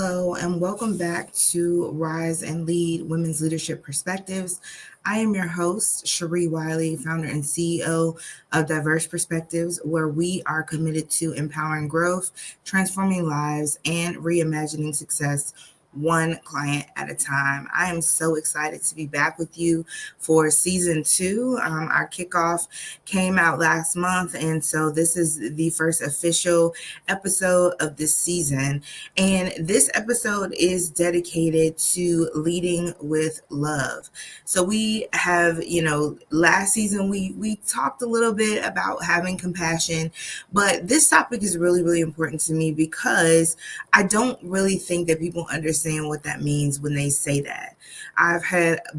Hello, and welcome back to Rise and Lead Women's Leadership Perspectives. I am your host, Cherie Wiley, founder and CEO of Diverse Perspectives, where we are committed to empowering growth, transforming lives, and reimagining success one client at a time. I am so excited to be back with you for season two. Our kickoff came out last month, and so this is the first official episode of this season. And this episode is dedicated to leading with love. So we have, last season we talked a little bit about having compassion, but this topic is really, really important to me because I don't really think that people understand what that means when they say that. I've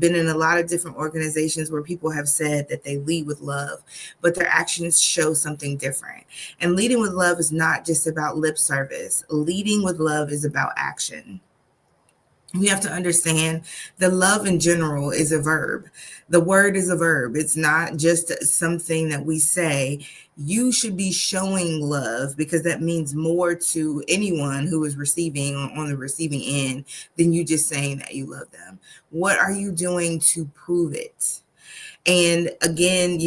been in a lot of different organizations where people have said that they lead with love, but their actions show something different. And leading with love is not just about lip service. Leading with love is about action. We have to understand that love in general is a verb. The word is a verb. It's not just something that we say. You should be showing love because that means more to anyone who is receiving on the receiving end than you just saying that you love them. What are you doing to prove it? And again,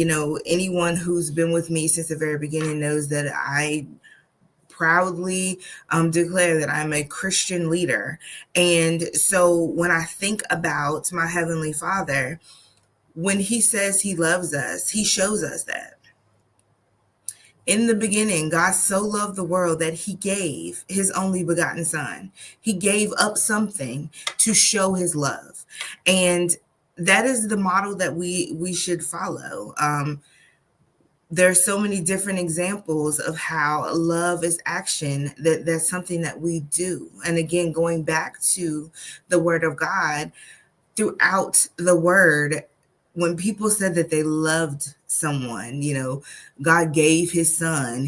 anyone who's been with me since the very beginning knows that I proudly declare that I'm a Christian leader. And so when I think about my Heavenly Father, when He says He loves us, He shows us that. In the beginning, God so loved the world that He gave His only begotten Son. He gave up something to show His love. And that is the model that we should follow. There's so many different examples of how love is action, that's something that we do. And again, going back to the Word of God, throughout the Word, when people said that they loved someone, God gave His Son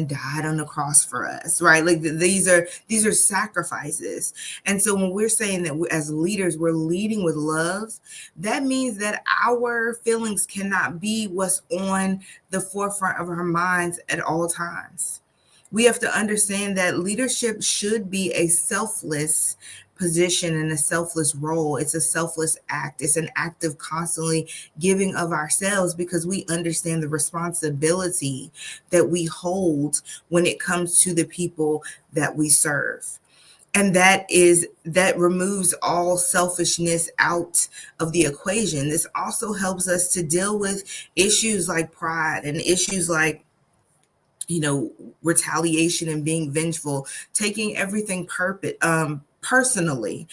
died on the cross for us, right? Like these are sacrifices. And so when we're saying that as leaders, we're leading with love, that means that our feelings cannot be what's on the forefront of our minds at all times. We have to understand that leadership should be a selfless position and a selfless role. It's a selfless act. It's an act of constantly giving of ourselves because we understand the responsibility that we hold when it comes to the people that we serve. And that removes all selfishness out of the equation. This also helps us to deal with issues like pride and issues like retaliation and being vengeful, taking everything personally,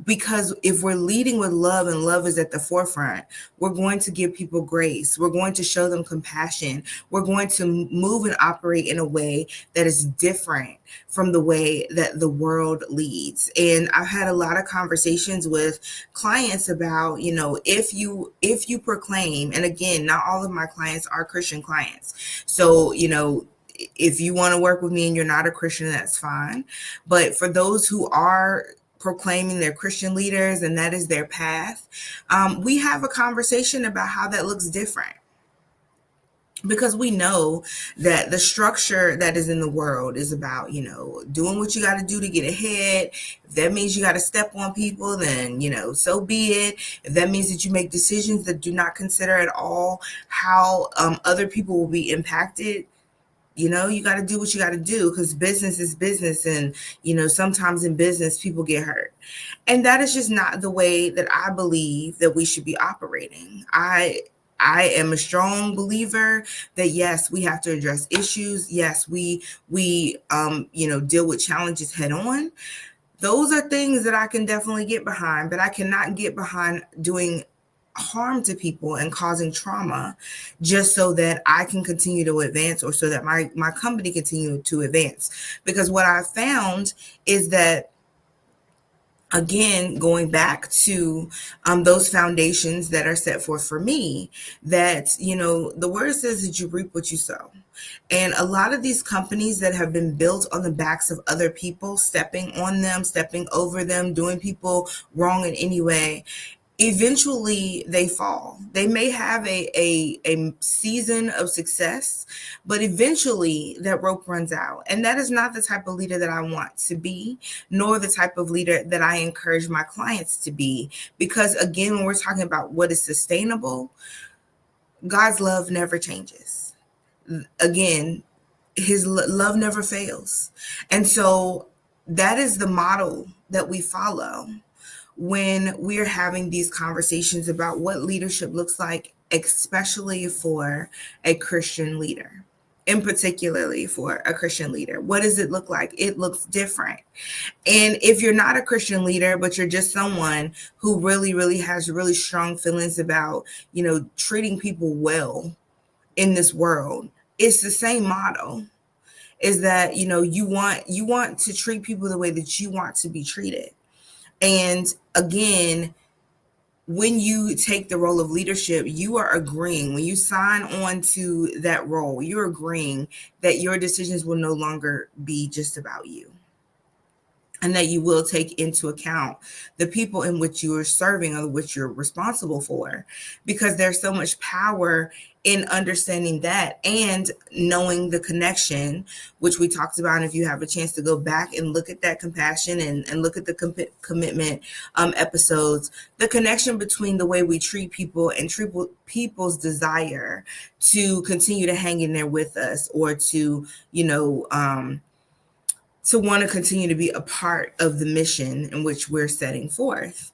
because if we're leading with love and love is at the forefront, we're going to give people grace. We're going to show them compassion. We're going to move and operate in a way that is different from the way that the world leads. And I've had a lot of conversations with clients about, if you proclaim, and again, not all of my clients are Christian clients. So, if you want to work with me and you're not a Christian, that's fine. But for those who are proclaiming they're Christian leaders and that is their path, we have a conversation about how that looks different. Because we know that the structure that is in the world is about, doing what you got to do to get ahead. If that means you got to step on people, then, so be it. If that means that you make decisions that do not consider at all how other people will be impacted, you got to do what you got to do because business is business. And, sometimes in business, people get hurt. And that is just not the way that I believe that we should be operating. I am a strong believer that yes, we have to address issues. Yes, we deal with challenges head on. Those are things that I can definitely get behind, but I cannot get behind doing harm to people and causing trauma just so that I can continue to advance or so that my company continue to advance. Because what I found is that, again, going back to those foundations that are set forth for me, that, the word says that you reap what you sow. And a lot of these companies that have been built on the backs of other people, stepping on them, stepping over them, doing people wrong in any way, eventually they fall. They may have a season of success, but eventually that rope runs out. And that is not the type of leader that I want to be, nor the type of leader that I encourage my clients to be. Because again, when we're talking about what is sustainable, God's love never changes. Again, his love never fails. And so that is the model that we follow when we're having these conversations about what leadership looks like, especially for a Christian leader. In particularly for a Christian leader, what does it look like? It looks different. And if you're not a Christian leader, but you're just someone who really has really strong feelings about, treating people well in this world, it's the same model. Is that, you want to treat people the way that you want to be treated. And again, when you take the role of leadership, you are agreeing, when you sign on to that role, you're agreeing that your decisions will no longer be just about you, and that you will take into account the people in which you are serving or which you're responsible for, because there's so much power in understanding that and knowing the connection, which we talked about. And if you have a chance to go back and look at that compassion and look at the commitment episodes, the connection between the way we treat people and treat people's desire to continue to hang in there with us, or to, to want to continue to be a part of the mission in which we're setting forth.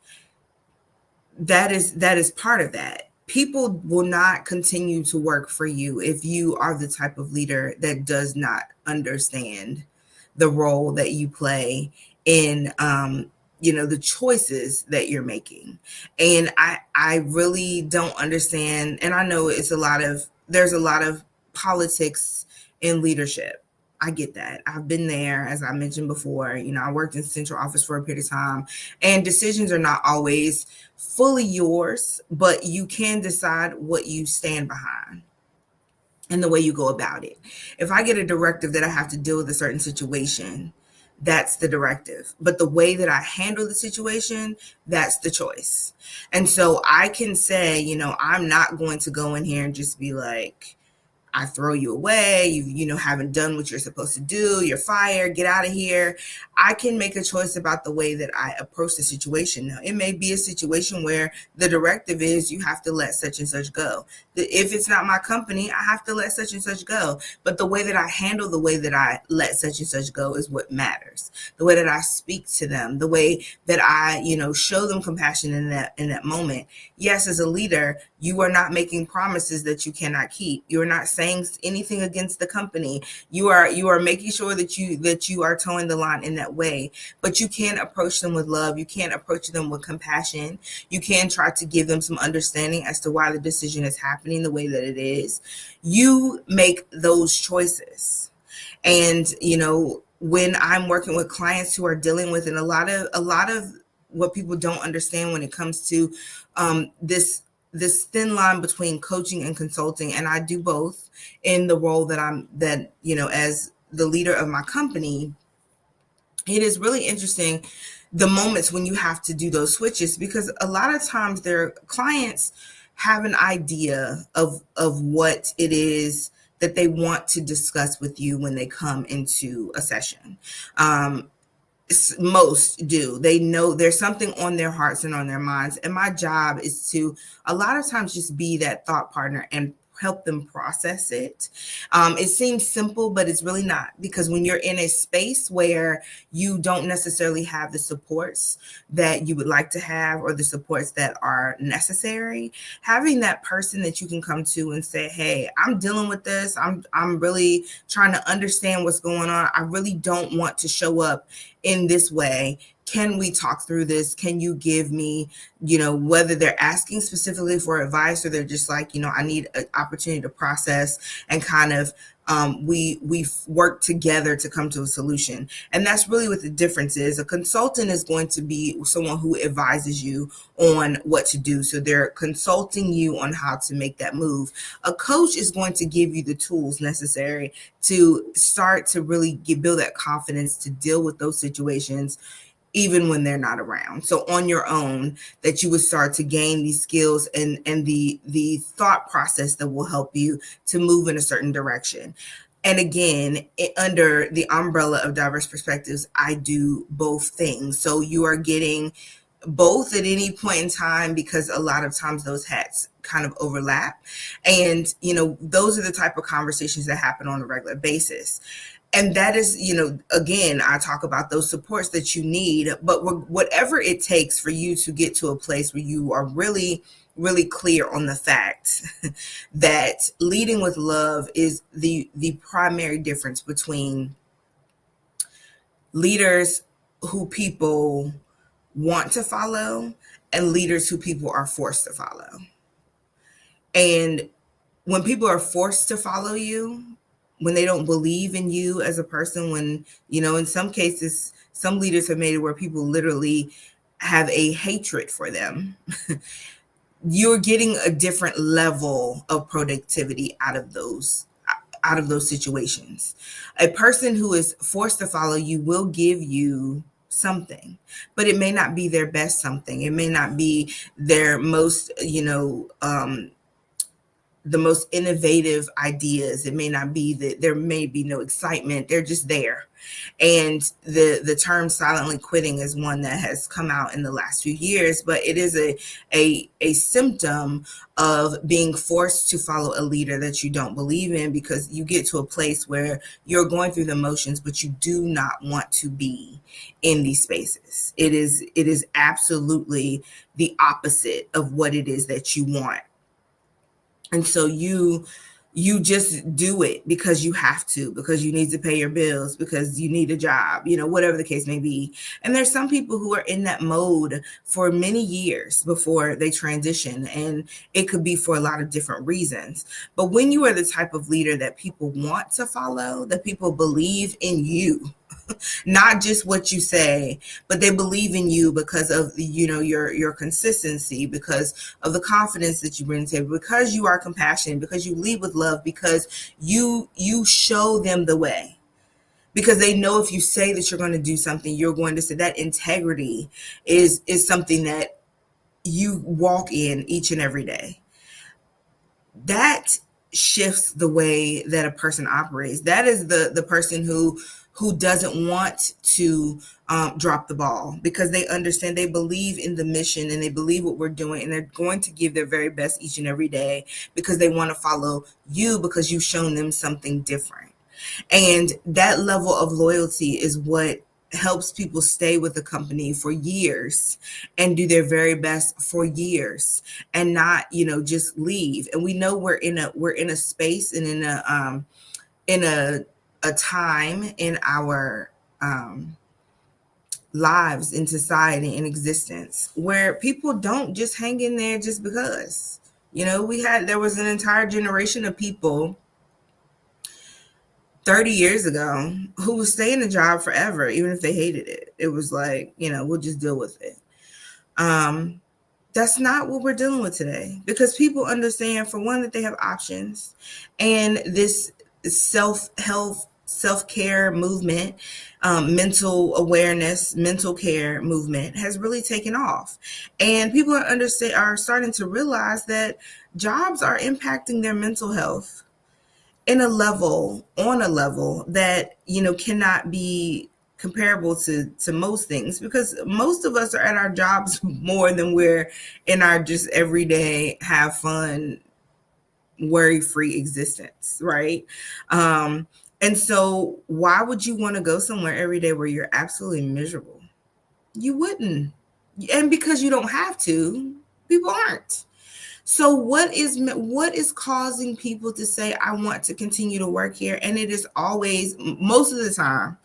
That is part of that. People will not continue to work for you if you are the type of leader that does not understand the role that you play in the choices that you're making. And I really don't understand, and I know there's a lot of politics in leadership. I get that. I've been there, as I mentioned before. I worked in central office for a period of time, and decisions are not always fully yours, but you can decide what you stand behind and the way you go about it. If I get a directive that I have to deal with a certain situation, that's the directive. But the way that I handle the situation, that's the choice. And so I can say, I'm not going to go in here and just be like, I throw you away. You haven't done what you're supposed to do. You're fired. Get out of here. I can make a choice about the way that I approach the situation. Now, it may be a situation where the directive is you have to let such and such go. If it's not my company, I have to let such and such go. But the way that I handle the way that I let such and such go is what matters. The way that I speak to them, the way that I, show them compassion in that moment. Yes, as a leader, you are not making promises that you cannot keep. You are not saying anything against the company. You are making sure that you are towing the line in that way. But you can approach them with love. You can approach them with compassion. You can try to give them some understanding as to why the decision is happening the way that it is. You make those choices. And when I'm working with clients who are dealing with, and a lot of what people don't understand when it comes to this thin line between coaching and consulting, and I do both in the role that as the leader of my company. It is really interesting, the moments when you have to do those switches, because a lot of times their clients have an idea of what it is that they want to discuss with you when they come into a session. Most do. They know there's something on their hearts and on their minds, and my job is to a lot of times just be that thought partner and help them process it. It seems simple, but it's really not, because when you're in a space where you don't necessarily have the supports that you would like to have, or the supports that are necessary, having that person that you can come to and say, hey, I'm dealing with this. I'm really trying to understand what's going on. I really don't want to show up in this way. Can we talk through this? Can you give me, whether they're asking specifically for advice, or they're just like, I need an opportunity to process and kind of, we've worked together to come to a solution. And that's really what the difference is. A consultant is going to be someone who advises you on what to do. So they're consulting you on how to make that move. A coach is going to give you the tools necessary to start to really build that confidence to deal with those situations even when they're not around. So on your own, that you would start to gain these skills and the thought process that will help you to move in a certain direction. And again, under the umbrella of diverse perspectives, I do both things. So you are getting both at any point in time, because a lot of times those hats kind of overlap. And, those are the type of conversations that happen on a regular basis. And that is, again, I talk about those supports that you need, but whatever it takes for you to get to a place where you are really, really clear on the fact that leading with love is the primary difference between leaders who people want to follow and leaders who people are forced to follow. And when people are forced to follow you, when they don't believe in you as a person, when, in some cases, some leaders have made it where people literally have a hatred for them, you're getting a different level of productivity out of those situations. A person who is forced to follow you will give you something, but it may not be their best something. It may not be their most, the most innovative ideas. It may not be that there may be no excitement. They're just there. And the term silently quitting is one that has come out in the last few years, but it is a symptom of being forced to follow a leader that you don't believe in, because you get to a place where you're going through the motions, but you do not want to be in these spaces. It is absolutely the opposite of what it is that you want. And so you just do it because you have to, because you need to pay your bills, because you need a job, whatever the case may be. And there's some people who are in that mode for many years before they transition, and it could be for a lot of different reasons. But when you are the type of leader that people want to follow, that people believe in you, not just what you say, but they believe in you because of your consistency, because of the confidence that you bring to the table, because you are compassionate, because you lead with love, because you show them the way, because they know if you say that you're going to do something, you're going to say. That integrity is something that you walk in each and every day. That shifts the way that a person operates. That is the person who doesn't want to drop the ball, because they understand, they believe in the mission, and they believe what we're doing, and they're going to give their very best each and every day, because they want to follow you, because you've shown them something different. And that level of loyalty is what helps people stay with the company for years and do their very best for years, and not, just leave. And we know we're in a space and in a time in our lives, in society, in existence, where people don't just hang in there just because. There was an entire generation of people 30 years ago who would stay in a job forever, even if they hated it. It was like, we'll just deal with it. That's not what we're dealing with today, because people understand, for one, that they have options, and this self-help, self-care movement, mental awareness, mental care movement has really taken off, and people are starting to realize that jobs are impacting their mental health on a level that cannot be comparable to most things, because most of us are at our jobs more than we're in our just everyday have fun, worry-free existence, right? And so why would you want to go somewhere every day where you're absolutely miserable? You wouldn't. And because you don't have to, people aren't. So what is causing people to say, I want to continue to work here? And it is always, most of the time,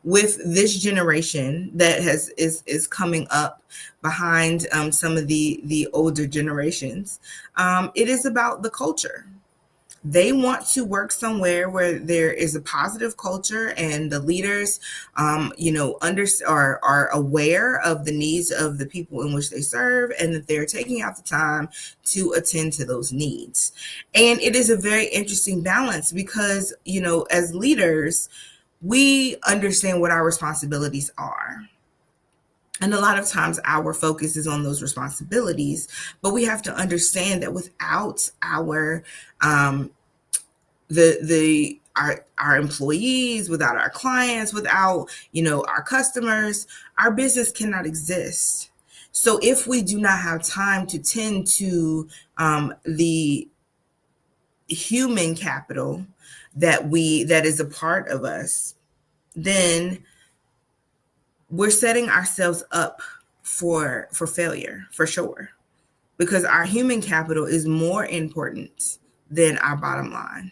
with this generation that is coming up behind some of the older generations. It is about the culture. They want to work somewhere where there is a positive culture, and the leaders, are aware of the needs of the people in which they serve, and that they're taking out the time to attend to those needs. And it is a very interesting balance, because, as leaders, we understand what our responsibilities are. And a lot of times our focus is on those responsibilities, but we have to understand that without our our employees, without our clients, without, our customers, our business cannot exist. So if we do not have time to tend to the human capital that is a part of us, then we're setting ourselves up for failure, for sure, because our human capital is more important than our bottom line.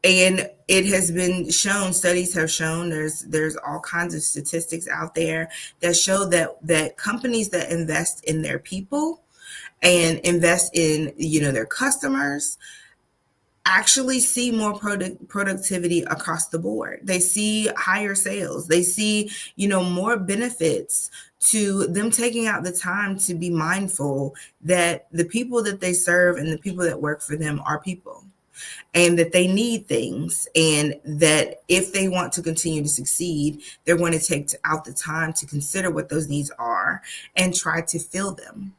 And it has been shown, studies have shown, there's all kinds of statistics out there that show that companies that invest in their people and invest in, their customers actually see more productivity across the board. They see higher sales. They see, more benefits to them taking out the time to be mindful that the people that they serve and the people that work for them are people, and that they need things, and that if they want to continue to succeed, they're going to take out the time to consider what those needs are and try to fill them.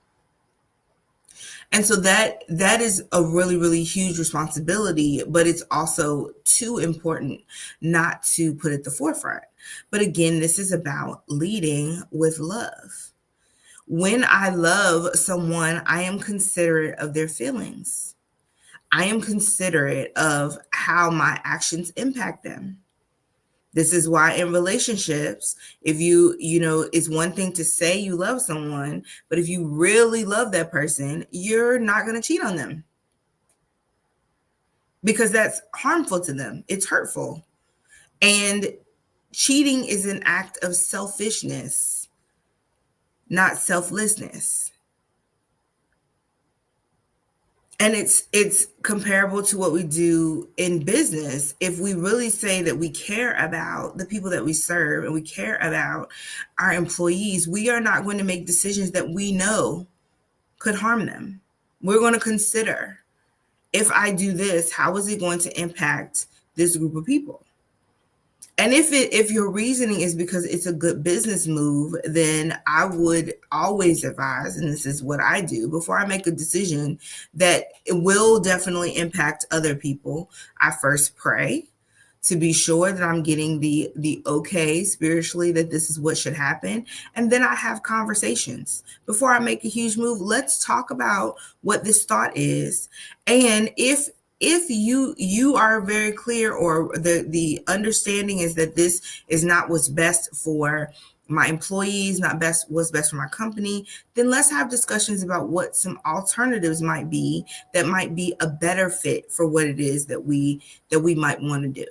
And so that is a really, really huge responsibility, but it's also too important not to put at the forefront. But again, this is about leading with love. When I love someone, I am considerate of their feelings. I am considerate of how my actions impact them. This is why in relationships, if it's one thing to say you love someone, but if you really love that person, you're not going to cheat on them because that's harmful to them. It's hurtful. And cheating is an act of selfishness, not selflessness. And it's comparable to what we do in business. If we really say that we care about the people that we serve and we care about our employees, we are not going to make decisions that we know could harm them. We're going to consider, if I do this, how is it going to impact this group of people? And if your reasoning is because it's a good business move, then I would always advise, and this is what I do, before I make a decision that it will definitely impact other people, I first pray to be sure that I'm getting the okay spiritually that this is what should happen. And then I have conversations before I make a huge move. Let's talk about what this thought is. And if you are very clear, or the understanding is that this is not what's best for my employees, not what's best for my company, then let's have discussions about what some alternatives might be that might be a better fit for what it is that we might want to do.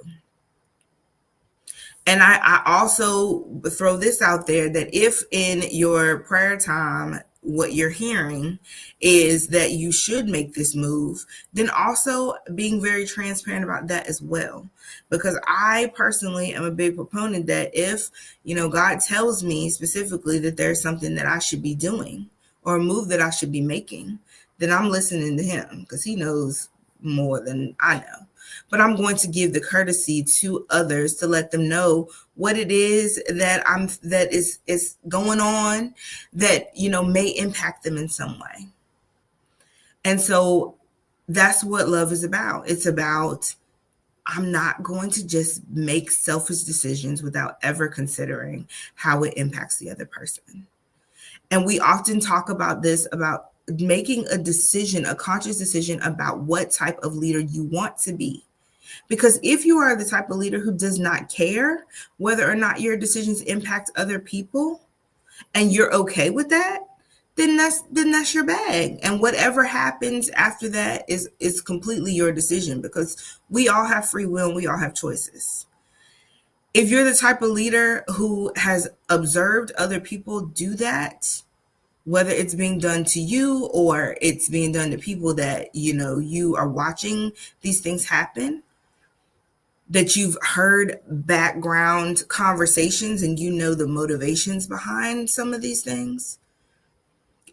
And I also throw this out there, that if in your prayer time, what you're hearing is that you should make this move, then also being very transparent about that as well. Because I personally am a big proponent that if, God tells me specifically that there's something that I should be doing or a move that I should be making, then I'm listening to him because he knows more than I know. But I'm going to give the courtesy to others to let them know what it is that is going on that may impact them in some way. And so that's what love is about. It's about, I'm not going to just make selfish decisions without ever considering how it impacts the other person. And we often talk about this, about making a decision, a conscious decision about what type of leader you want to be. Because if you are the type of leader who does not care whether or not your decisions impact other people, and you're okay with that, then that's your bag. And whatever happens after that is completely your decision, because we all have free will and we all have choices. If you're the type of leader who has observed other people do that, whether it's being done to you or it's being done to people that you are watching these things happen, that you've heard background conversations and the motivations behind some of these things.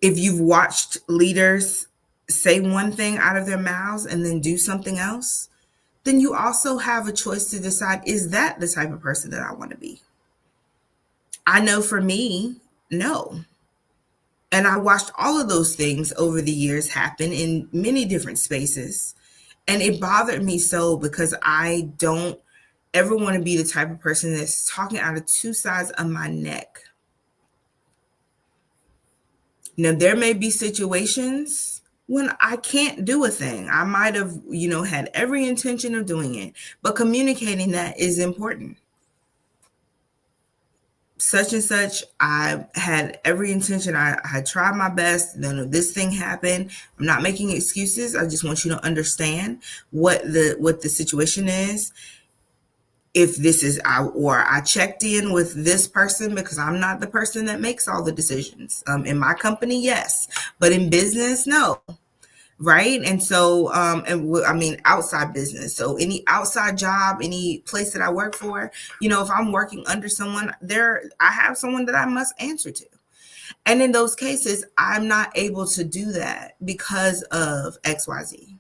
If you've watched leaders say one thing out of their mouths and then do something else, then you also have a choice to decide, is that the type of person that I want to be? I know for me, No. And I watched all of those things over the years happen in many different spaces. And it bothered me so because I don't ever want to be the type of person that's talking out of two sides of my neck. Now, there may be situations when I can't do a thing. I might have, had every intention of doing it, but communicating that is important. Such and such, I had every intention. I had tried my best. Then this thing happened. I'm not making excuses. I just want you to understand what the situation is. If this is I checked in with this person because I'm not the person that makes all the decisions. In my company, yes, but in business, no. Right. And so, I mean, outside business. So any outside job, any place that I work for, if I'm working under someone there, I have someone that I must answer to. And in those cases, I'm not able to do that because of XYZ.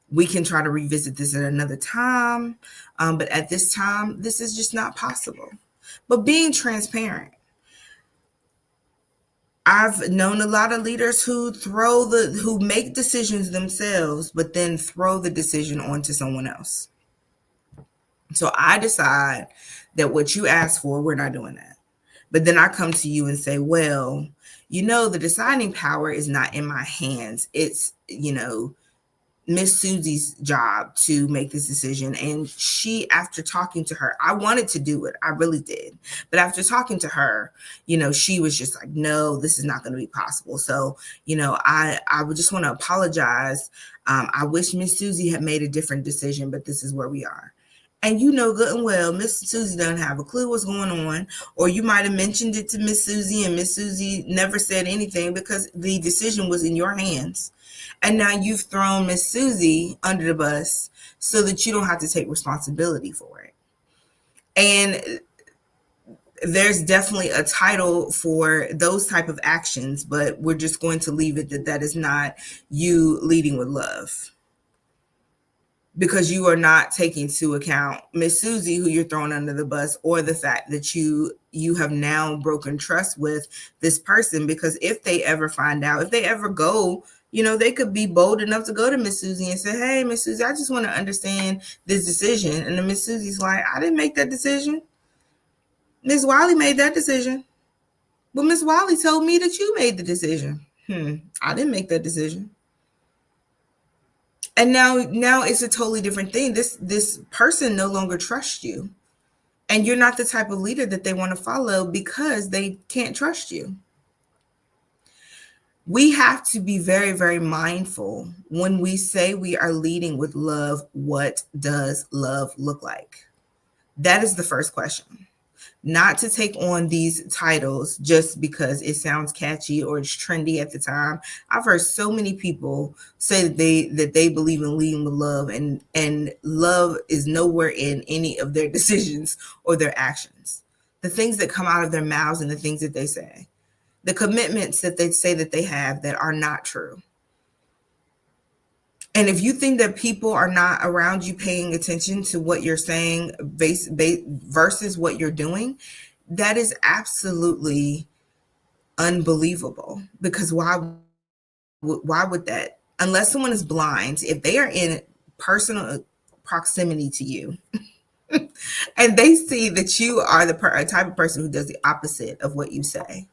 We can try to revisit this at another time. But at this time, this is just not possible. But being transparent, I've known a lot of leaders who make decisions themselves, but then throw the decision onto someone else. So I decide that what you asked for, we're not doing that. But then I come to you and say, well, the deciding power is not in my hands. It's, Miss Susie's job to make this decision. And she, after talking to her, I wanted to do it. I really did. But after talking to her, she was just like, no, this is not going to be possible. So, I would just want to apologize. I wish Miss Susie had made a different decision, but this is where we are. And good and well, Miss Susie doesn't have a clue what's going on, or you might have mentioned it to Miss Susie and Miss Susie never said anything because the decision was in your hands. And now you've thrown Miss Susie under the bus so that you don't have to take responsibility for it. And there's definitely a title for those type of actions, but we're just going to leave it that is not you leading with love. Because you are not taking into account Miss Susie, who you're throwing under the bus, or the fact that you have now broken trust with this person. Because if they ever find out, if they ever go, they could be bold enough to go to Miss Susie and say, hey, Miss Susie, I just want to understand this decision. And then Miss Susie's like, I didn't make that decision. Miss Wiley made that decision. But Miss Wiley told me that you made the decision. I didn't make that decision. And now it's a totally different thing. This person no longer trusts you. And you're not the type of leader that they want to follow because they can't trust you. We have to be very, very mindful when we say we are leading with love. What does love look like? That is the first question. Not to take on these titles just because it sounds catchy or it's trendy at the time. I've heard so many people say that they believe in leading with love, and love is nowhere in any of their decisions or their actions. The things that come out of their mouths and the things that they say, the commitments that they say that they have that are not true. And if you think that people are not around you paying attention to what you're saying versus what you're doing, that is absolutely unbelievable. Because why would that? Unless someone is blind, if they are in personal proximity to you and they see that you are the type of person who does the opposite of what you say,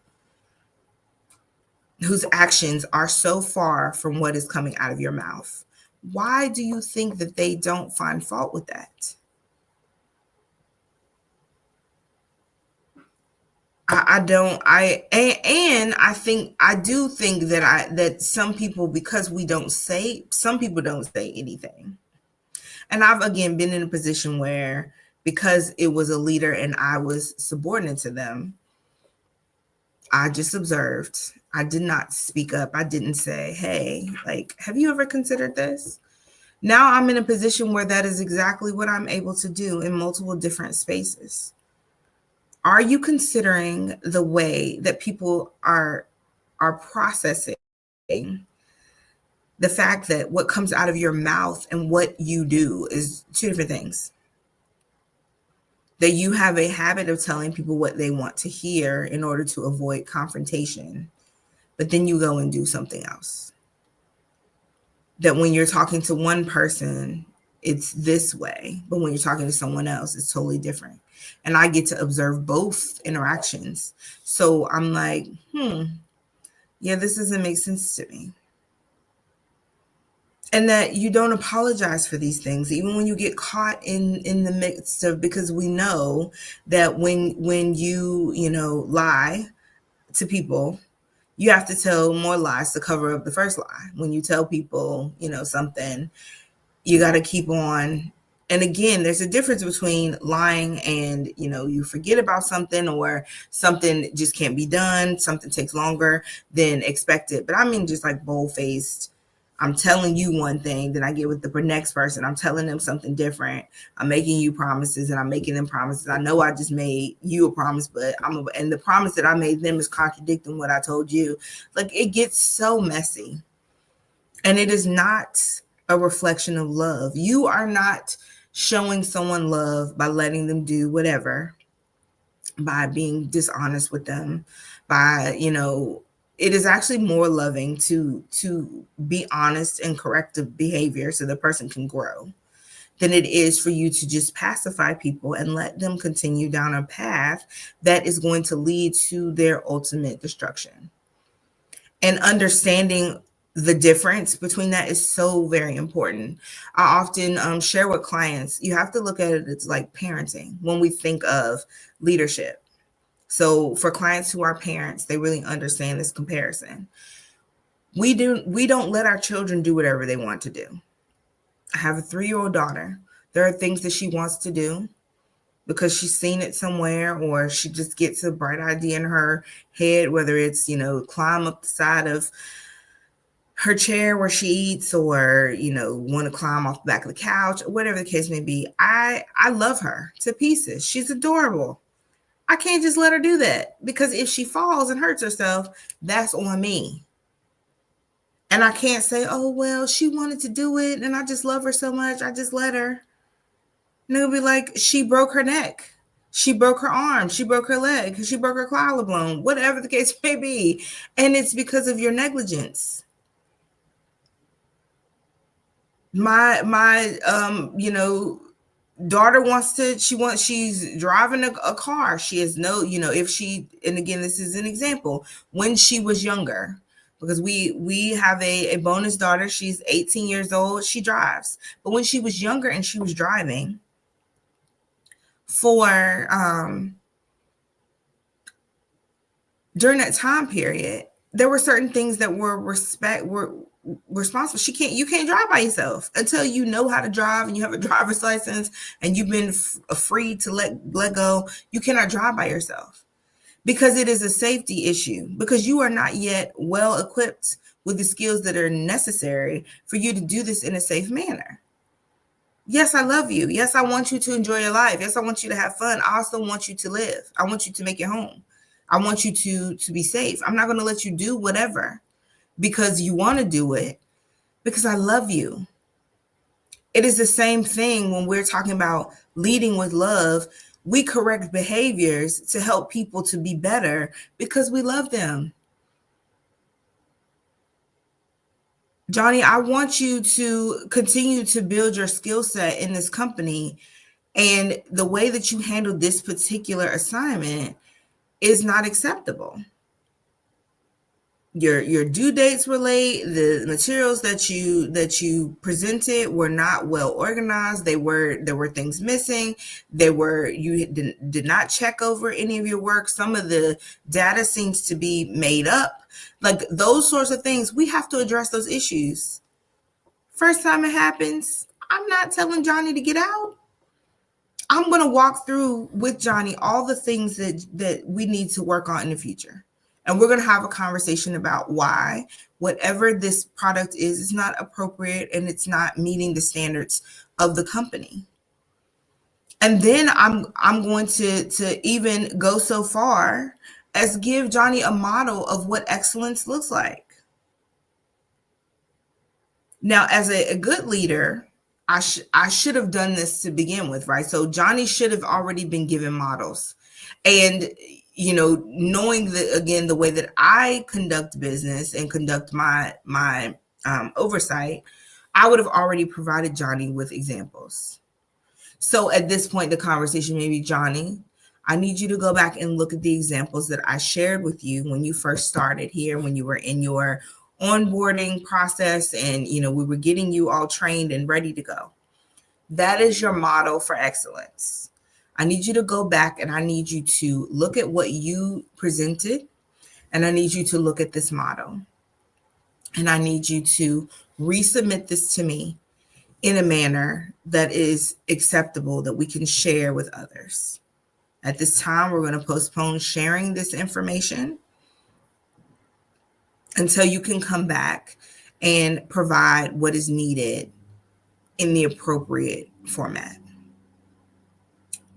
whose actions are so far from what is coming out of your mouth, why do you think that they don't find fault with that? I don't. And I do think that some people, because some people don't say anything. And I've again been in a position where, because it was a leader and I was subordinate to them, I just observed. I did not speak up. I didn't say, hey, like, have you ever considered this? Now I'm in a position where that is exactly what I'm able to do in multiple different spaces. Are you considering the way that people are processing the fact that what comes out of your mouth and what you do is two different things? that you have a habit of telling people what they want to hear in order to avoid confrontation, but then you go and do something else. That when you're talking to one person, it's this way, but when you're talking to someone else, it's totally different. And I get to observe both interactions. So I'm like, yeah, this doesn't make sense to me. And that you don't apologize for these things, even when you get caught in the midst of, because we know that when you lie to people, you have to tell more lies to cover up the first lie. When you tell people, something, you got to keep on. And again, there's a difference between lying and, you forget about something, or something just can't be done, something takes longer than expected. But I mean, just like bold-faced, I'm telling you one thing, then I get with the next person, I'm telling them something different. I'm making you promises and I'm making them promises. I know I just made you a promise, but and the promise that I made them is contradicting what I told you. Like, it gets so messy. And it is not a reflection of love. You are not showing someone love by letting them do whatever, by being dishonest with them, by, it is actually more loving to be honest and correct the behavior so the person can grow, than it is for you to just pacify people and let them continue down a path that is going to lead to their ultimate destruction. And understanding the difference between that is so very important. I often share with clients, you have to look at it as like parenting when we think of leadership. So for clients who are parents, they really understand this comparison. We don't let our children do whatever they want to do. I have a 3-year-old daughter. There are things that she wants to do because she's seen it somewhere, or she just gets a bright idea in her head, whether it's, climb up the side of her chair where she eats, or, want to climb off the back of the couch, or whatever the case may be. I love her to pieces. She's adorable. I can't just let her do that, because if she falls and hurts herself, that's on me. And I can't say, oh, well, she wanted to do it and I just love her so much, I just let her. And it'll be like, she broke her neck, she broke her arm, she broke her leg, she broke her collarbone, whatever the case may be. And it's because of your negligence. My daughter she's driving a car. She has no, if she, and again, this is an example, when she was younger, because we have a bonus daughter. She's 18 years old. She drives. But when she was younger and she was driving for during that time period, there were certain things that were responsible. You can't drive by yourself until you know how to drive and you have a driver's license and you've been free to let go. You cannot drive by yourself, because it is a safety issue, because you are not yet well equipped with the skills that are necessary for you to do this in a safe manner. Yes, I love you. Yes, I want you to enjoy your life. Yes, I want you to have fun. I also want you to live. I want you to make it home. I want you to be safe. I'm not going to let you do whatever because you want to do it, because I love you. It is the same thing when we're talking about leading with love. We correct behaviors to help people to be better because we love them. Johnny, I want you to continue to build your skill set in this company. And the way that you handle this particular assignment is not acceptable. Your due dates were late. The materials that you presented were not well organized. There were things missing. You did not check over any of your work. Some of the data seems to be made up. Like those sorts of things, we have to address those issues. First time it happens, I'm not telling Johnny to get out. I'm going to walk through with Johnny all the things that we need to work on in the future. And we're going to have a conversation about why whatever this product is not appropriate and it's not meeting the standards of the company. And then I'm going to even go so far as give Johnny a model of what excellence looks like. Now, as a good leader, I should have done this to begin with, right? So Johnny should have already been given models. And knowing that, again, the way that I conduct business and conduct my oversight, I would have already provided Johnny with examples. So at this point, the conversation may be, Johnny, I need you to go back and look at the examples that I shared with you when you first started here, when you were in your onboarding process, and we were getting you all trained and ready to go. That is your model for excellence. I need you to go back and I need you to look at what you presented, and I need you to look at this model, and I need you to resubmit this to me in a manner that is acceptable, that we can share with others. At this time, we're going to postpone sharing this information until you can come back and provide what is needed in the appropriate format.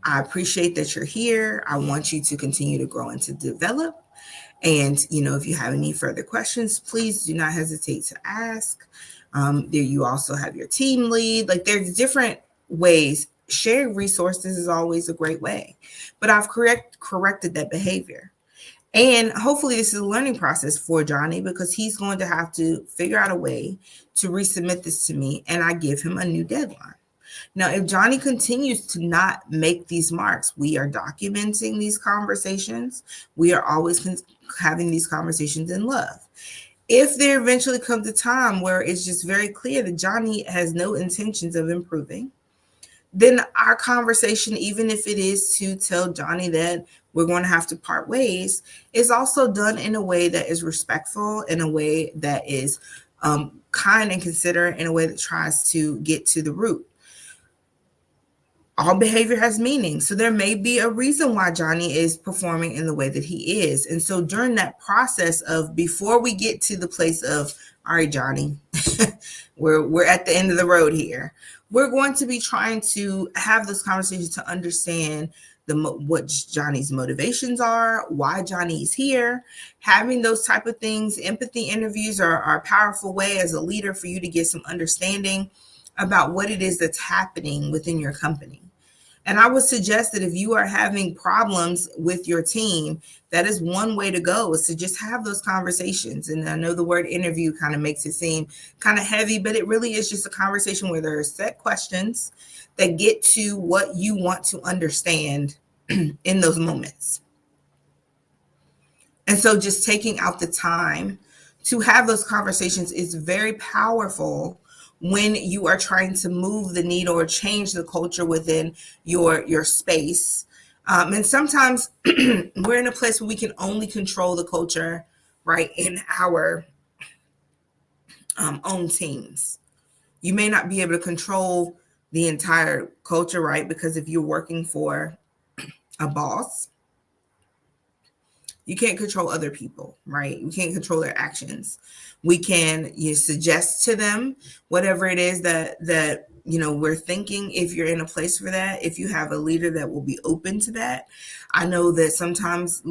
I appreciate that you're here. I want you to continue to grow and to develop. And, if you have any further questions, please do not hesitate to ask. There you also have your team lead. Like, there's different ways. Sharing resources is always a great way. But I've corrected that behavior. And hopefully this is a learning process for Johnny, because he's going to have to figure out a way to resubmit this to me, and I give him a new deadline. Now, if Johnny continues to not make these marks, we are documenting these conversations. We are always having these conversations in love. If there eventually comes a time where it's just very clear that Johnny has no intentions of improving, then our conversation, even if it is to tell Johnny that we're going to have to part ways, is also done in a way that is respectful, in a way that is kind and considerate, in a way that tries to get to the root. All behavior has meaning. So there may be a reason why Johnny is performing in the way that he is. And so during that process of, before we get to the place of, all right, Johnny, we're at the end of the road here, we're going to be trying to have this conversation to understand what Johnny's motivations are, why Johnny's here. Having those type of things, empathy interviews are a powerful way as a leader for you to get some understanding about what it is that's happening within your company. And I would suggest that if you are having problems with your team, that is one way to go, is to just have those conversations. And I know the word interview kind of makes it seem kind of heavy, but it really is just a conversation where there are set questions that get to what you want to understand in those moments. And so just taking out the time to have those conversations is very powerful when you are trying to move the needle or change the culture within your space. And sometimes we're in a place where we can only control the culture, right, in our own teams. You may not be able to control the entire culture, right? Because if you're working for a boss, you can't control other people, right? You can't control their actions. We can suggest to them whatever it is that we're thinking, if you're in a place for that, if you have a leader that will be open to that. I know that sometimes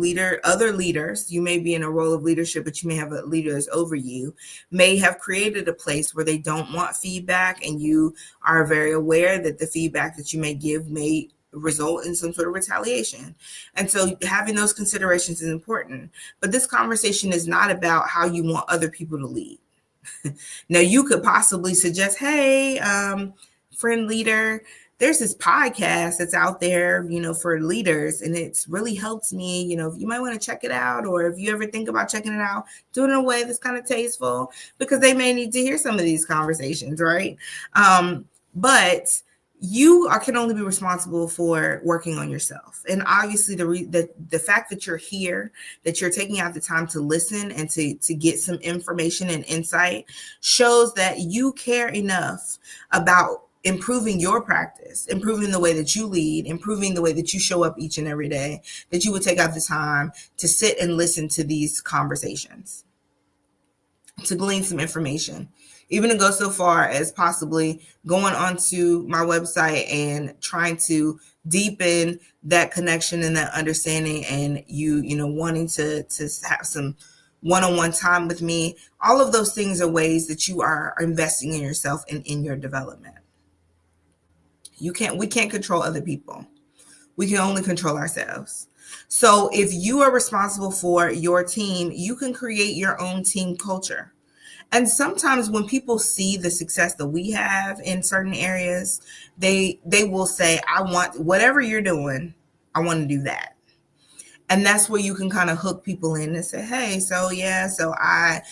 other leaders, you may be in a role of leadership, but you may have a leader that's over you, may have created a place where they don't want feedback, and you are very aware that the feedback that you may give may result in some sort of retaliation. And so having those considerations is important. But this conversation is not about how you want other people to lead. Now, you could possibly suggest, hey, friend leader, there's this podcast that's out there, for leaders, and it's really helped me. You might want to check it out, or if you ever think about checking it out, do it in a way that's kind of tasteful, because they may need to hear some of these conversations, right? But you can only be responsible for working on yourself. And obviously the fact that you're here, that you're taking out the time to listen and to get some information and insight, shows that you care enough about improving your practice, improving the way that you lead, improving the way that you show up each and every day, that you would take out the time to sit and listen to these conversations, to glean some information, even to go so far as possibly going onto my website and trying to deepen that connection and that understanding, and wanting to have some one-on-one time with me. All of those things are ways that you are investing in yourself and in your development. We can't control other people. We can only control ourselves. So if you are responsible for your team, you can create your own team culture. And sometimes when people see the success that we have in certain areas, they will say, I want whatever you're doing, I want to do that. And that's where you can kind of hook people in and say, hey, so yeah, so I,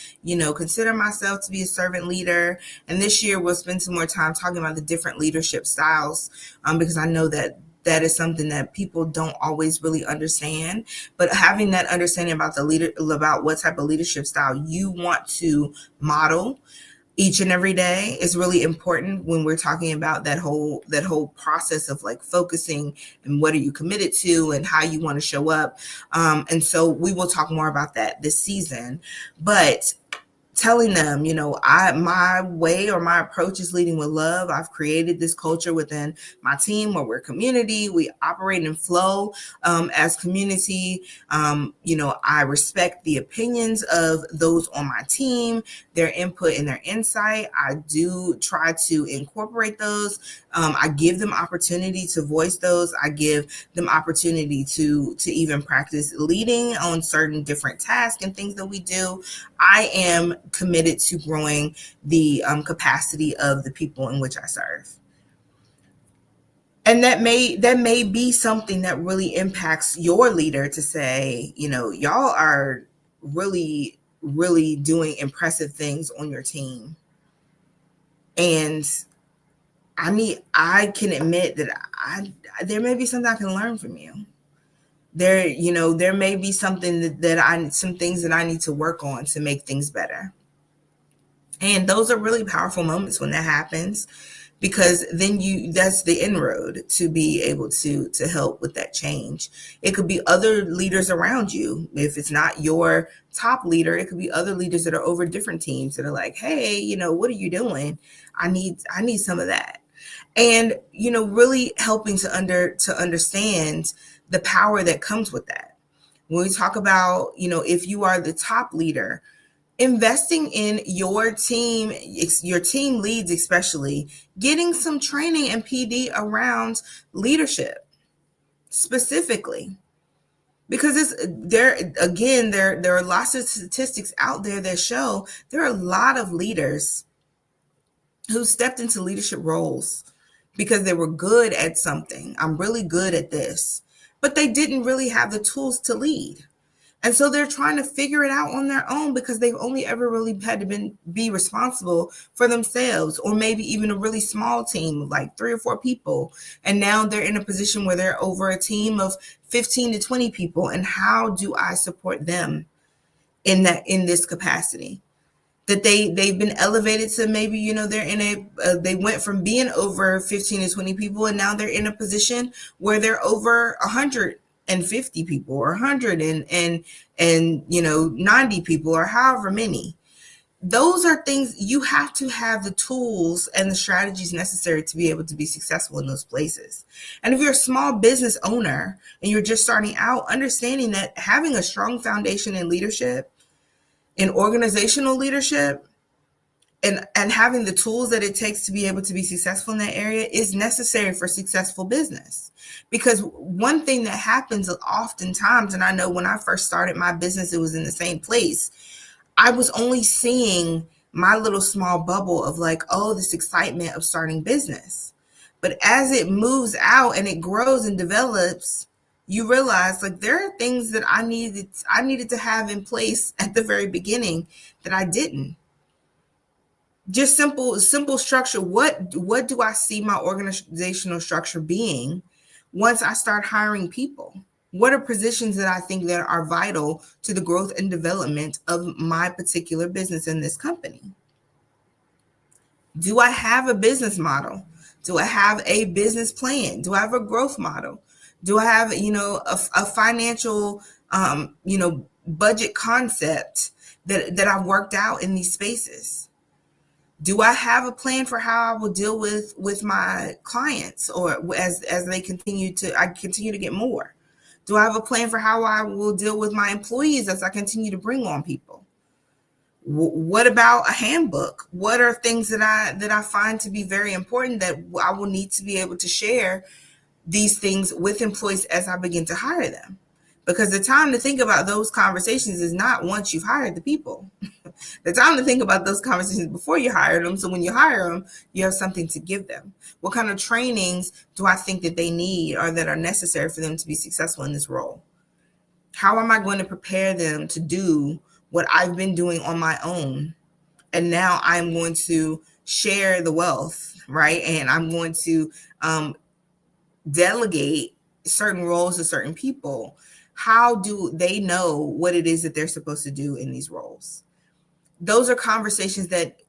consider myself to be a servant leader. And this year we'll spend some more time talking about the different leadership styles, because I know that that is something that people don't always really understand. But having that understanding about about what type of leadership style you want to model each and every day is really important when we're talking about that whole process of like focusing and what are you committed to and how you want to show up. And so we will talk more about that this season. But telling them, my way or my approach is leading with love. I've created this culture within my team where we're community. We operate and flow as community. I respect the opinions of those on my team, their input and their insight. I do try to incorporate those. I give them opportunity to voice those. I give them opportunity to even practice leading on certain different tasks and things that we do. I am committed to growing the capacity of the people in which I serve. And that may be something that really impacts your leader to say, y'all are really, really doing impressive things on your team. And I can admit that there may be something I can learn from you. There may be something some things that I need to work on to make things better. And those are really powerful moments when that happens, because then that's the inroad to be able to help with that change. It could be other leaders around you. If it's not your top leader, it could be other leaders that are over different teams that are like, hey, what are you doing? I need some of that. And really helping to understand the power that comes with that. When we talk about, if you are the top leader, investing in your team leads, especially getting some training and PD around leadership specifically, because there are lots of statistics out there that show there are a lot of leaders who stepped into leadership roles because they were good at something. I'm really good at this, but they didn't really have the tools to lead. And so they're trying to figure it out on their own because they've only ever really had to be responsible for themselves, or maybe even a really small team, like 3 or 4 people. And now they're in a position where they're over a team of 15 to 20 people. And how do I support them in this capacity? That they've been elevated to, maybe they're in they went from being over 15 to 20 people, and now they're in a position where they're over 150 people, or 100 and 90 people, or however many. Those are things you have to have the tools and the strategies necessary to be able to be successful in those places. And if you're a small business owner and you're just starting out, understanding that having a strong foundation in leadership, in organizational leadership, and having the tools that it takes to be able to be successful in that area is necessary for successful business. Because one thing that happens oftentimes, and I know when I first started my business, it was in the same place. I was only seeing my little small bubble of like, oh, this excitement of starting business. But as it moves out and it grows and develops, you realize like there are things that I needed to have in place at the very beginning that I didn't. Just simple structure. What do I see my organizational structure being once I start hiring people? What are positions that I think that are vital to the growth and development of my particular business in this company? Do I have a business model? Do I have a business plan? Do I have a growth model? Do I have, a financial, budget concept that I've worked out in these spaces? Do I have a plan for how I will deal with my clients, or as I continue to get more? Do I have a plan for how I will deal with my employees as I continue to bring on people? What about a handbook? What are things that I find to be very important that I will need to be able to share these things with employees as I begin to hire them? Because the time to think about those conversations is not once you've hired the people. The time to think about those conversations before you hire them. So when you hire them, you have something to give them. What kind of trainings do I think that they need or that are necessary for them to be successful in this role? How am I going to prepare them to do what I've been doing on my own? And now I'm going to share the wealth, right? And I'm going to delegate certain roles to certain people. How do they know what it is that they're supposed to do in these roles? Those are conversations that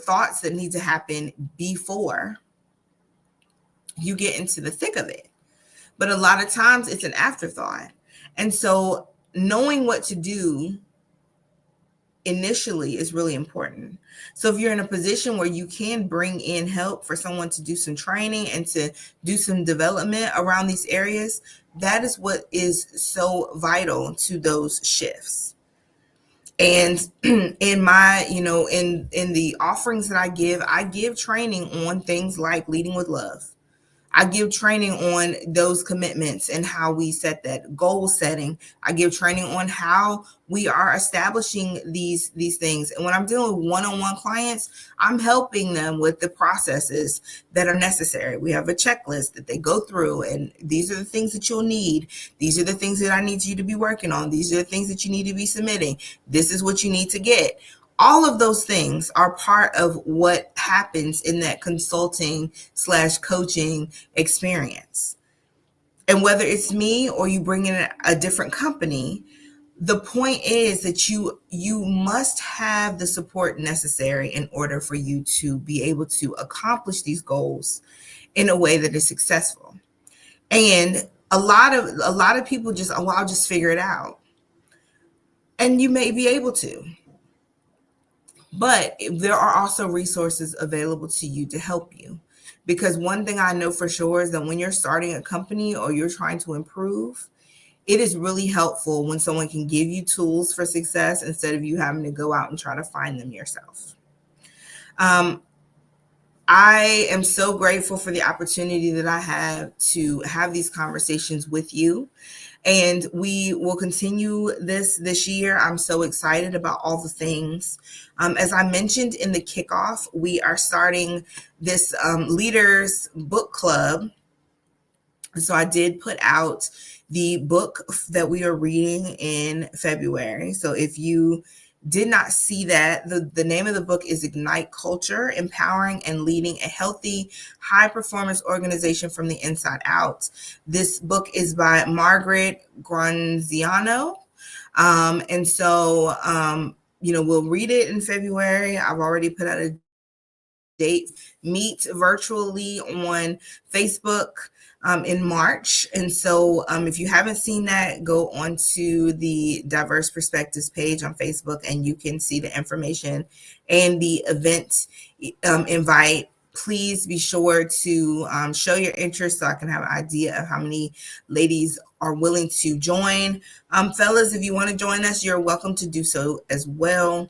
thoughts that need to happen before you get into the thick of it. But a lot of times it's an afterthought. And so knowing what to do initially is really important. So if you're in a position where you can bring in help for someone to do some training and to do some development around these areas, that is what is so vital to those shifts. And in my, in the offerings that I give training on things like leading with love. I give training on those commitments and how we set that goal setting. I give training on how we are establishing these things. And when I'm dealing with one-on-one clients, I'm helping them with the processes that are necessary. We have a checklist that they go through, and these are the things that you'll need. These are the things that I need you to be working on. These are the things that you need to be submitting. This is what you need to get. All of those things are part of what happens in that consulting / coaching experience. And whether it's me or you bring in a different company, the point is that you must have the support necessary in order for you to be able to accomplish these goals in a way that is successful. And a lot of people just, oh, well, I'll just figure it out. And you may be able to. But there are also resources available to you to help you. Because one thing I know for sure is that when you're starting a company or you're trying to improve, it is really helpful when someone can give you tools for success instead of you having to go out and try to find them yourself. I am so grateful for the opportunity that I have to have these conversations with you. And we will continue this year. I'm so excited about all the things. As I mentioned in the kickoff, we are starting this leaders book club. So I did put out the book that we are reading in February. So if you did not see that, the name of the book is Ignite Culture, Empowering and Leading a Healthy, High Performance Organization from the Inside Out. This book is by Margaret Granziano. And so, we'll read it in February. I've already put out a date, meet virtually on Facebook in March. And so if you haven't seen that, go onto the Diverse Perspectives page on Facebook and you can see the information and the event invite. Please be sure to show your interest so I can have an idea of how many ladies are willing to join. Fellas, if you want to join us, you're welcome to do so as well.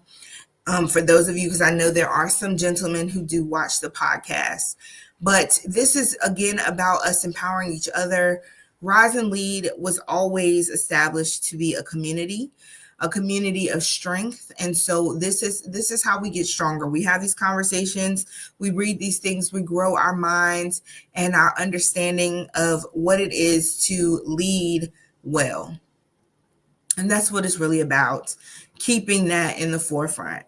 For those of you, because I know there are some gentlemen who do watch the podcast. But this is, again, about us empowering each other. Rise and Lead was always established to be a community of strength. And so this is how we get stronger. We have these conversations, we read these things, we grow our minds and our understanding of what it is to lead well. And that's what it's really about, keeping that in the forefront.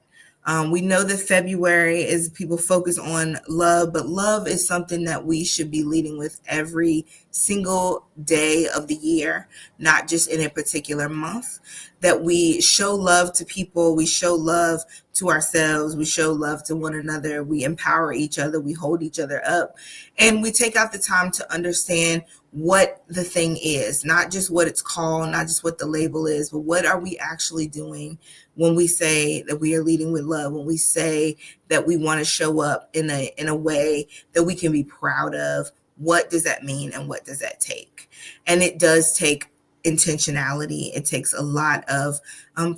We know that February is people focus on love, but love is something that we should be leading with every single day of the year, not just in a particular month. That we show love to people, we show love to ourselves, we show love to one another, we empower each other, we hold each other up, and we take out the time to understand what the thing is, not just what it's called, not just what the label is, but what are we actually doing when we say that we are leading with love, when we say that we want to show up in a way that we can be proud of. What does that mean and what does that take? And it does take intentionality. It takes a lot of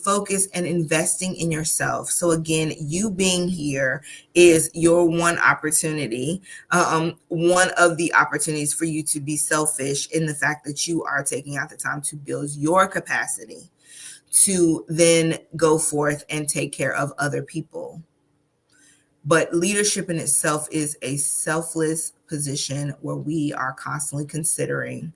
focus and investing in yourself. So again, you being here is your one opportunity, one of the opportunities for you to be selfish in the fact that you are taking out the time to build your capacity to then go forth and take care of other people. But leadership in itself is a selfless position where we are constantly considering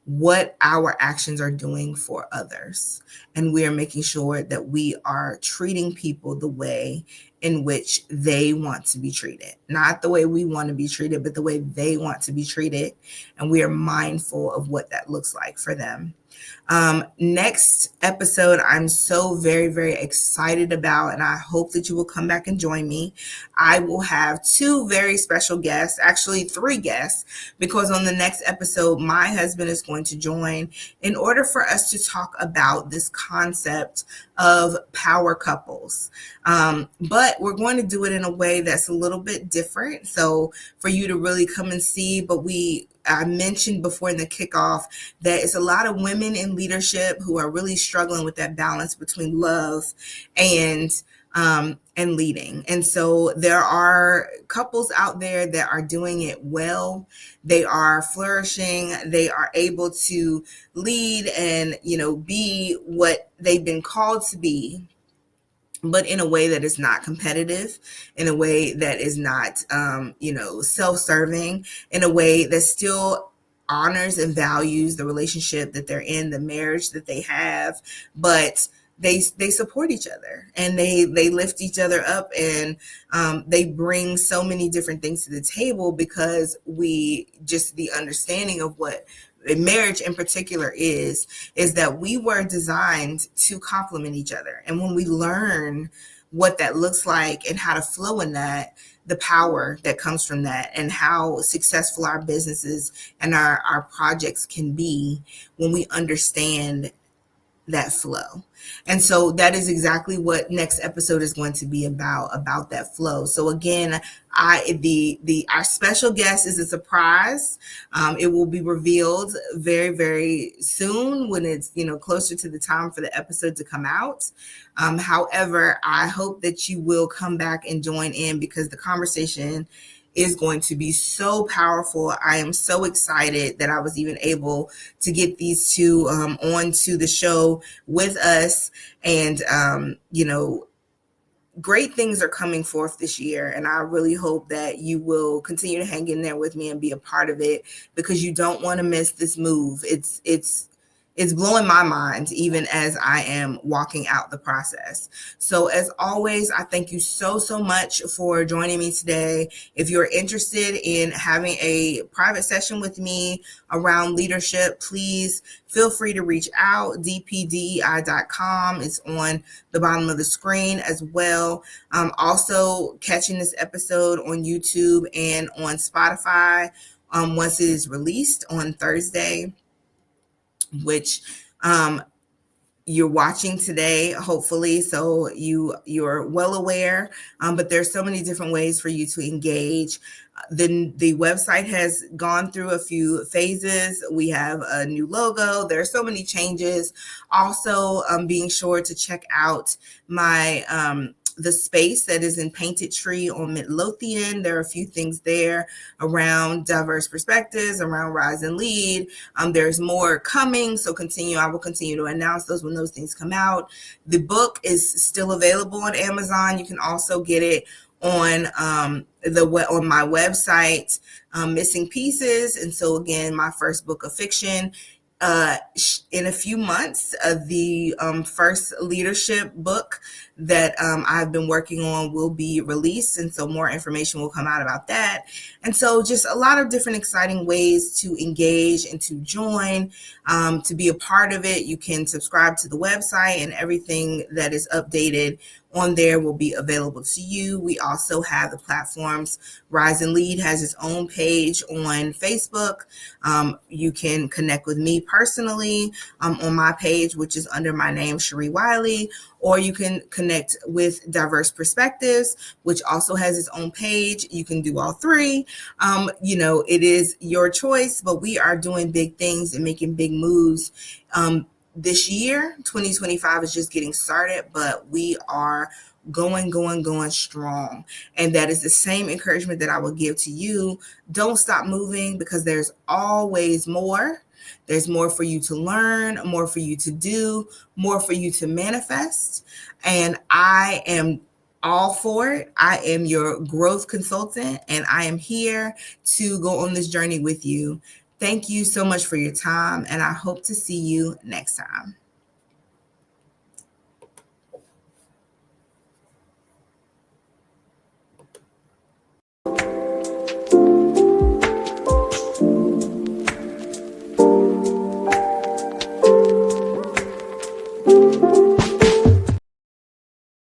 what our actions are doing for others. And we are making sure that we are treating people the way in which they want to be treated, not the way we want to be treated, but the way they want to be treated. And we are mindful of what that looks like for them. Next episode, I'm so very, very excited about, and I hope that you will come back and join me. I will have two very special guests, actually three guests, because on the next episode, my husband is going to join in order for us to talk about this concept of power couples. But we're going to do it in a way that's a little bit different. So for you to really come and see, but I mentioned before in the kickoff that it's a lot of women in leadership who are really struggling with that balance between love and leading. And so there are couples out there that are doing it well. They are flourishing. They are able to lead and, be what they've been called to be, but in a way that is not competitive, in a way that is not, self-serving, in a way that still honors and values the relationship that they're in, the marriage that they have, but they support each other and they lift each other up, and they bring so many different things to the table because the understanding of what marriage in particular is that we were designed to complement each other. And when we learn what that looks like and how to flow in that, the power that comes from that, and how successful our businesses and our projects can be when we understand that flow. And so that is exactly what next episode is going to be about that flow. So again, our special guest is a surprise. It will be revealed very, very soon when it's, closer to the time for the episode to come out. However, I hope that you will come back and join in, because the conversation is going to be so powerful. I am so excited that I was even able to get these two onto the show with us. And, great things are coming forth this year. And I really hope that you will continue to hang in there with me and be a part of it, because you don't want to miss this move. It's blowing my mind even as I am walking out the process. So as always, I thank you so, so much for joining me today. If you're interested in having a private session with me around leadership, please feel free to reach out. dpdei.com is on the bottom of the screen as well. Also catching this episode on YouTube and on Spotify once it is released on Thursday, which you're watching today, hopefully, so you're well aware. But there's so many different ways for you to engage. The website has gone through a few phases. We have a new logo. There are so many changes. Also, being sure to check out my the space that is in Painted Tree on Midlothian. There are a few things there around diverse perspectives, around Rise and Lead. There's more coming, so I will continue to announce those when those things come out. The book is still available on Amazon. You can also get it on my website, Missing Pieces. And so again, my first book of fiction. In a few months, the first leadership book that I've been working on will be released, and so more information will come out about that. And so just a lot of different exciting ways to engage and to join, to be a part of it. You can subscribe to the website, and everything that is updated on there will be available to you. We also have the platforms. Rise and Lead has its own page on Facebook. You can connect with me personally on my page, which is under my name, Cherie Wiley, or you can connect with Diverse Perspectives, which also has its own page. You can do all three. It is your choice, but we are doing big things and making big moves. This year, 2025 is just getting started, but we are going strong. And that is the same encouragement that I will give to you. Don't stop moving, because there's always more. There's more for you to learn, more for you to do, more for you to manifest. And I am all for it. I am your growth consultant, and I am here to go on this journey with you. Thank you so much for your time, and I hope to see you next time.